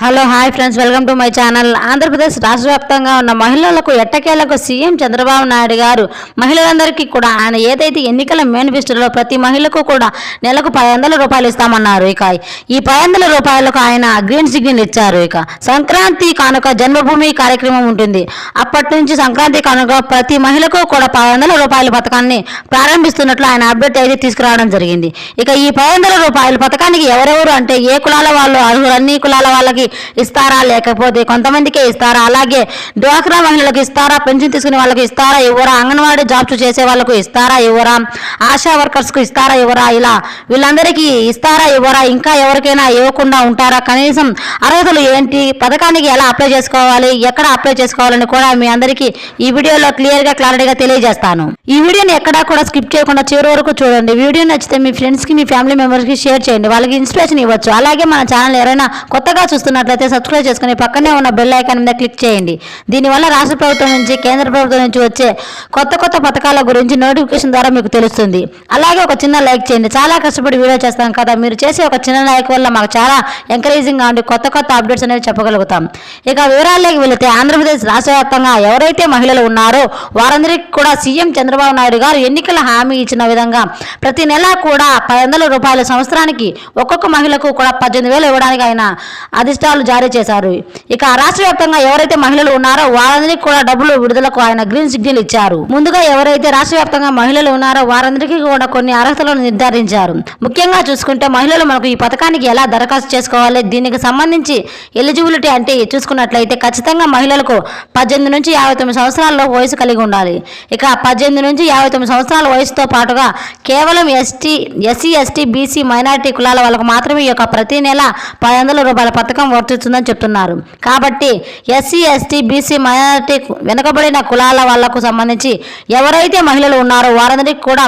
Hello hi friends, welcome to my channel. Andhra Pradesh రాష్ట్ర వ్యాప్తంగా ఉన్న మహిళలకు ఎట్టకేలకు సీఎం చంద్రబాబు నాయుడు గారు మహిళలందరికీ కూడా ఆయన ఏదైతే ఎన్నికల మేనిఫెస్టోలో ప్రతి మహిళకు కూడా నెలకు 500 రూపాయలు ఇస్తామన్నారు. ఇక ఈ 500 రూపాయలకు ఆయన గ్రీన్ సిగ్నల్ ఇచ్చారు. ఇక సంక్రాంతి కానుక జన్మభూమి కార్యక్రమం ఉంటుంది. అప్పటి నుంచి సంక్రాంతి కానుక ప్రతి మహిళకు కూడా 500 రూపాయల పథకాన్ని ప్రారంభిస్తున్నట్లు ఆయన అప్డేట్ అయితే తీసుకురావడం జరిగింది. ఇక ఈ 500 రూపాయల పథకానికి ఎవరెవరు అంటే ఏ కులాల వాళ్ళు అర్హులు, అన్ని కులాల వాళ్ళకి ఇస్తారా, లేకపోతే కొంతమందికే ఇస్తారా, అలాగే డ్వాక్రా మహిళలకు ఇస్తారా, పెన్షన్ తీసుకునే వాళ్ళకి ఇస్తారా ఇవ్వరా, అంగన్వాడీ జాబ్స్ చేసే వాళ్ళకు ఇస్తారా ఇవ్వరా, ఆశా వర్కర్స్కు ఇస్తారా ఇవ్వరా, ఇలా వీళ్ళందరికీ ఇస్తారా ఇవ్వరా, ఇంకా ఎవరికైనా ఇవ్వకుండా ఉంటారా, కనీసం అర్హతలు ఏంటి, పథకానికి ఎలా అప్లై చేసుకోవాలి, ఎక్కడ అప్లై చేసుకోవాలని కూడా మీ అందరికీ ఈ వీడియోలో క్లారిటీగా తెలియజేస్తాను. ఈ వీడియోని ఎక్కడా కూడా స్కిప్ చేయకుండా చివరి వరకు చూడండి. వీడియో నచ్చితే మీ ఫ్రెండ్స్కి, మీ ఫ్యామిలీ మెంబర్స్కి షేర్ చేయండి, వాళ్ళకి ఇన్స్పిరేషన్ ఇవ్వచ్చు. అలాగే మన ఛానల్ ఎవరైనా కొత్తగా చూస్తున్నట్లయితే సబ్స్క్రైబ్ చేసుకుని పక్కనే ఉన్న బెల్ ఐకాన్ మీద క్లిక్ చేయండి. దీనివల్ల రాష్ట్ర ప్రభుత్వం నుంచి, కేంద్ర ప్రభుత్వం నుంచి వచ్చే కొత్త పథకాల గురించి నోటిఫికేషన్ ద్వారా మీకు తెలుస్తుంది. అలాగే ఒక చిన్న లైక్ చేయండి. చాలా కష్టపడి వీడియో చేస్తాం కదా, మీరు చేసే ఒక చిన్న లైక్ వల్ల మాకు చాలా ఎంకరేజింగ్గా ఉండి కొత్త అప్డేట్స్ అనేవి చెప్పగలుగుతాం. ఇక వివరాల్లోకి వెళితే ఆంధ్రప్రదేశ్ రాష్ట్ర వ్యాప్తంగా ఎవరైతే మహిళలు ఉన్నారో వారందరికీ కూడా సీఎం చంద్రబాబు నాయుడు గారు ఎన్నికల హామీ ఇచ్చిన విధంగా ప్రతి నెల కూడా 500 రూపాయల సంవత్సరానికి ఒక్కొక్క మహిళకు కూడా 18,000 ఇవ్వడానికి ఆయన ఆదేశాలు జారీ చేశారు. ఇక రాష్ట్ర వ్యాప్తంగా ఎవరైతే మహిళలు ఉన్నారో వారందరికీ కూడా డబ్బులు విడుదలకు ఆయన గ్రీన్ సిగ్నల్ ఇచ్చారు. ముందుగా ఎవరైతే రాష్ట్ర వ్యాప్తంగా మహిళలు ఉన్నారో వారందరికీ కూడా కొన్ని అర్హతలను నిర్ధారించారు. ముఖ్యంగా చూసుకుంటే మహిళలు మనకు ఈ పథకానికి ఎలా దరఖాస్తు చేసుకోవాలి, దీనికి సంబంధించి ఎలిజిబిలిటీ అంటే చూసుకున్నట్లయితే ఖచ్చితంగా మహిళలకు 18 నుంచి 59 సంవత్సరాల్లో వయసు కలిగి ఉండాలి. ఇక 18 నుంచి 59 సంవత్సరాల వయసుతో పాటుగా కేవలం ఎస్సీ, ఎస్టీ, బీసీ, మైనారిటీ కులాల వాళ్ళకు మాత్రమే ఈ యొక్క ప్రతి నెల 500 రూపాయల పథకం వర్తిస్తుందని చెప్తున్నారు. కాబట్టి ఎస్సీ, ఎస్టీ, బీసీ, మైనారిటీ వెనుకబడిన కులాల వాళ్లకు సంబంధించి ఎవరైతే మహిళలు ఉన్నారో వారందరికీ కూడా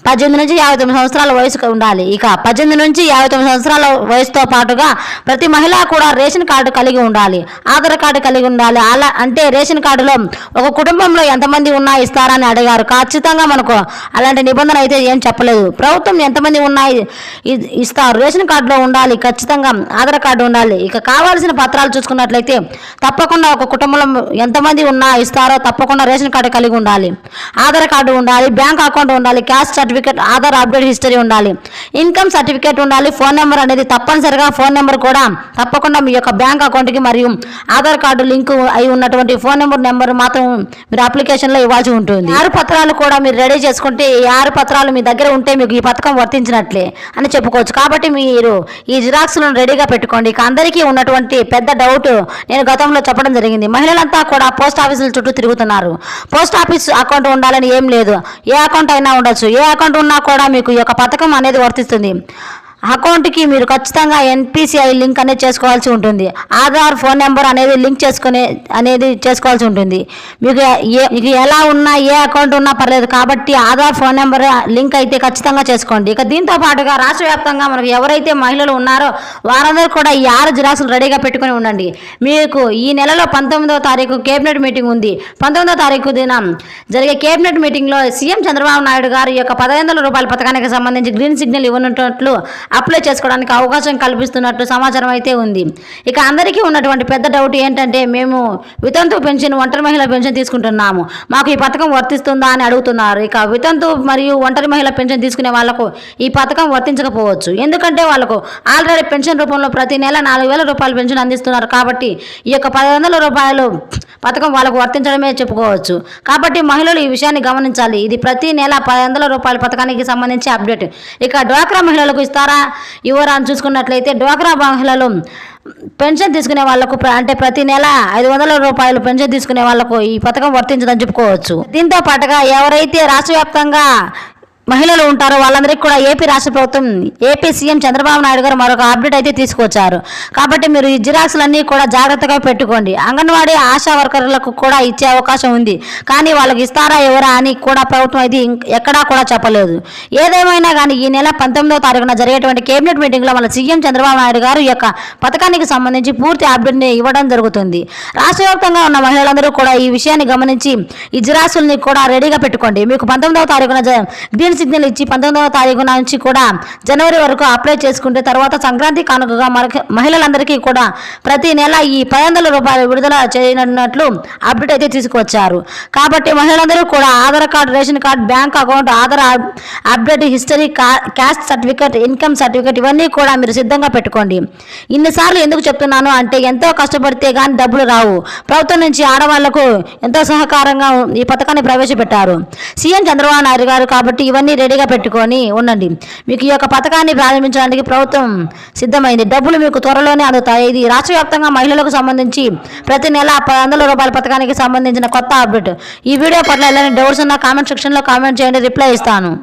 18 నుంచి 59 సంవత్సరాల వయసు ఉండాలి. ఇక 18 నుంచి 59 సంవత్సరాల వయసుతో పాటుగా ప్రతి మహిళ కూడా రేషన్ కార్డు కలిగి ఉండాలి, ఆధార్ కార్డు కలిగి ఉండాలి. అలా అంటే రేషన్ కార్డులో ఒక కుటుంబంలో ఎంతమంది ఉన్నా ఇస్తారని అడిగారు. ఖచ్చితంగా మనకు అలాంటి నిబంధన అయితే ఏం చెప్పలేదు. ప్రభుత్వం ఎంతమంది ఉన్నాయి ఇస్తారు, రేషన్ కార్డులో ఉండాలి, ఖచ్చితంగా ఆధార్ కార్డు ఉండాలి. ఇక కావాల్సిన పత్రాలు చూసుకున్నట్లయితే తప్పకుండా ఒక కుటుంబంలో ఎంతమంది ఉన్నా ఇస్తారో తప్పకుండా రేషన్ కార్డు కలిగి ఉండాలి, ఆధార్ కార్డు ఉండాలి, బ్యాంక్ అకౌంట్ ఉండాలి, caste certificate, Aadhaar update history ఉండాలి, ఇన్కమ్ సర్టిఫికేట్ ఉండాలి, ఫోన్ నెంబర్ అనేది తప్పనిసరిగా ఫోన్ నెంబర్ కూడా తప్పకుండా మీ యొక్క బ్యాంక్ అకౌంట్కి మరియు ఆధార్ కార్డు లింక్ అయి ఉన్నటువంటి ఫోన్ నెంబర్ మాత్రం మీరు అప్లికేషన్లో ఇవ్వాల్సి ఉంటుంది. 6 పత్రాలు కూడా మీరు రెడీ చేసుకుంటే ఈ 6 పత్రాలు మీ దగ్గర ఉంటే మీకు ఈ పథకం వర్తించినట్లే అని చెప్పుకోవచ్చు. కాబట్టి మీరు ఈ జిరాక్స్లను రెడీగా పెట్టుకోండి. ఇక అందరికీ ఉన్నటువంటి పెద్ద డౌట్ నేను గతంలో చెప్పడం జరిగింది. మహిళలంతా కూడా పోస్ట్ ఆఫీసుల చుట్టూ తిరుగుతున్నారు. పోస్ట్ ఆఫీస్ అకౌంట్ ఉండాలని ఏం లేదు, ఏ అకౌంట్ అయినా ఉండొచ్చు. ఏ అకౌంట్ ఉన్నా కూడా మీకు ఈ యొక్క పథకం అనేది వర్తిస్తుంది. అకౌంట్కి మీరు ఖచ్చితంగా ఎన్పిసిఐ లింక్ అనేది చేసుకోవాల్సి ఉంటుంది. ఆధార్ ఫోన్ నెంబర్ అనేది లింక్ చేసుకోవాల్సి ఉంటుంది. మీకు ఎలా ఉన్నా ఏ అకౌంట్ ఉన్నా పర్లేదు, కాబట్టి ఆధార్ ఫోన్ నెంబర్ లింక్ అయితే ఖచ్చితంగా చేసుకోండి. ఇక దీంతో పాటుగా రాష్ట్ర వ్యాప్తంగా మనకు ఎవరైతే మహిళలు ఉన్నారో వారందరూ కూడా ఈ 6 జిరాక్సులు రెడీగా పెట్టుకుని ఉండండి. మీకు ఈ నెలలో 19వ తారీఖు కేబినెట్ మీటింగ్ ఉంది. 19వ తారీఖు దినం జరిగే కేబినెట్ మీటింగ్లో సీఎం చంద్రబాబు నాయుడు గారు ఈ యొక్క 1500 రూపాయల పథకానికి సంబంధించి గ్రీన్ సిగ్నల్ ఇవ్వనున్నట్లు అప్లై చేసుకోవడానికి అవకాశం కల్పిస్తున్నట్టు సమాచారం అయితే ఉంది. ఇక అందరికీ ఉన్నటువంటి పెద్ద డౌట్ ఏంటంటే మేము వితంతు పెన్షన్, ఒంటరి మహిళ పెన్షన్ తీసుకుంటున్నాము, మాకు ఈ పథకం వర్తిస్తుందా అని అడుగుతున్నారు. ఇక వితంతు మరియు ఒంటరి మహిళ పెన్షన్ తీసుకునే వాళ్లకు ఈ పథకం వర్తించకపోవచ్చు. ఎందుకంటే వాళ్ళకు ఆల్రెడీ పెన్షన్ రూపంలో ప్రతి నెల 4,000 రూపాయల పెన్షన్ అందిస్తున్నారు. కాబట్టి ఈ యొక్క 500 రూపాయలు పథకం వాళ్ళకు వర్తించడమే చెప్పుకోవచ్చు. కాబట్టి మహిళలు ఈ విషయాన్ని గమనించాలి. ఇది ప్రతి నెల 500 రూపాయల పథకానికి సంబంధించి అప్డేట్. ఇక డ్వాక్రా మహిళలకు ఇస్తారా ఇవ్వరా అని చూసుకున్నట్లయితే డ్వాక్రా మహిళలు పెన్షన్ తీసుకునే వాళ్లకు అంటే ప్రతి నెల 500 రూపాయలు పెన్షన్ తీసుకునే వాళ్లకు ఈ పథకం వర్తించదని చెప్పుకోవచ్చు. దీంతో పాటుగా ఎవరైతే రాష్ట్ర వ్యాప్తంగా మహిళలు ఉంటారో వాళ్ళందరికీ కూడా ఏపీ రాష్ట్ర ప్రభుత్వం, ఏపీ సీఎం చంద్రబాబు నాయుడు గారు మరొక అప్డేట్ అయితే తీసుకొచ్చారు. కాబట్టి మీరు ఈ జిరాక్స్లన్నీ కూడా జాగ్రత్తగా పెట్టుకోండి. అంగన్వాడీ ఆశా వర్కర్లకు కూడా ఇచ్చే అవకాశం ఉంది, కానీ వాళ్ళకి ఇస్తారా ఎవరా అని కూడా ప్రభుత్వం అయితే ఎక్కడా కూడా చెప్పలేదు. ఏదేమైనా కానీ ఈ నెల 19వ తారీఖున జరిగేటువంటి కేబినెట్ మీటింగ్లో మన సీఎం చంద్రబాబు నాయుడు గారు ఈ యొక్క పథకానికి సంబంధించి పూర్తి అప్డేట్ని ఇవ్వడం జరుగుతుంది. రాష్ట్ర వ్యాప్తంగా ఉన్న మహిళలందరూ కూడా ఈ విషయాన్ని గమనించి ఈ జిరాక్స్లని కూడా రెడీగా పెట్టుకోండి. మీకు 19వ తారీఖున గ్రీన్ గ్రీన్ సిగ్నల్ ఇచ్చి 19వ తారీఖు నుంచి కూడా జనవరి వరకు అప్లై చేసుకుంటే తర్వాత సంక్రాంతి కానుకగా మహిళలందరికీ కూడా ప్రతి నెల ఈ 500 రూపాయలు విడుదల చేయనున్నట్లు అప్డేట్ అయితే తీసుకువచ్చారు. కాబట్టి మహిళలందరూ కూడా Aadhaar card, ration card, bank account, Aadhaar update history, caste certificate, income certificate ఇవన్నీ కూడా మీరు సిద్ధంగా పెట్టుకోండి. ఇన్నిసార్లు ఎందుకు చెప్తున్నాను అంటే ఎంతో కష్టపడితే కానీ డబ్బులు రావు. ప్రభుత్వం నుంచి ఆడవాళ్లకు ఎంతో సహకారంగా ఈ పథకాన్ని ప్రవేశపెట్టారు సీఎం చంద్రబాబు నాయుడు గారు. కాబట్టి ఇవన్నీ రెడీగా పెట్టుకొని ఉండండి. మీకు ఈ యొక్క పథకాన్ని ప్రారంభించడానికి ప్రభుత్వం సిద్ధమైంది. డబ్బులు మీకు త్వరలోనే అందుతాయి. ఇది రాష్ట్ర వ్యాప్తంగా మహిళలకు సంబంధించి ప్రతి నెల 500 రూపాయల పథకానికి సంబంధించిన కొత్త అప్డేట్. ఈ వీడియో పట్ల ఎలాంటి డౌట్స్ ఉన్నా కామెంట్ సెక్షన్లో కామెంట్ చేయండి, రిప్లై ఇస్తాను.